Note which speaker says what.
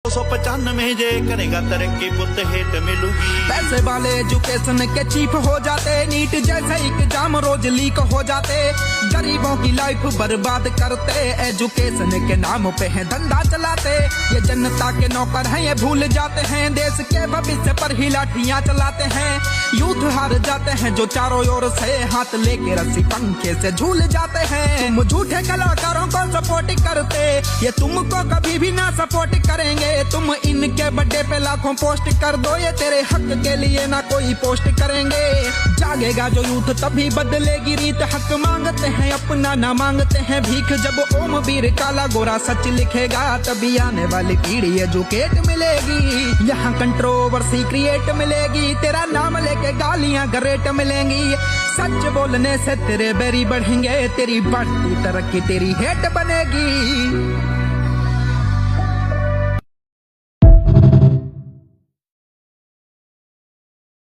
Speaker 1: 295 जे करेगा तरक्की पुत हेट मिलूगी।
Speaker 2: पैसे वाले एजुकेशन के चीफ हो जाते, नीट जैसे एग्जाम रोज लीक हो जाते, गरीबों की लाइफ बर्बाद करते, एजुकेशन के नाम पे है धंधा चलाते। ये जनता के नौकर हैं, ये भूल जाते हैं देश के भविष्य पर ही लाठियां चलाते हैं। यूथ हार जाते हैं जो चारों ओर से हाथ लेके रस्सी पंखे से झूल जाते हैं। तुम झूठे कलाकारों को सपोर्ट करते, ये तुमको कभी भी ना सपोर्ट करेंगे। तुम इनके बर्थडे पे लाखों पोस्ट कर दो, ये तेरे हक के लिए ना कोई पोस्ट करेंगे। जागेगा जो यूथ तभी बदलेगी रीत, हक मांगते हैं अपना ना मांगते हैं भीख। जब ओम वीर काला गोरा सच लिखेगा तभी आने वाली पीढ़ी एजुकेट मिलेगी। यहाँ कंट्रोवर्सी क्रिएट मिलेगी, तेरा नाम लेके गालियां गरेट मिलेंगी। सच बोलने से तेरे बैरी बढ़ेंगे, तेरी बढ़ती तरक्की तेरी हेट बनेगी।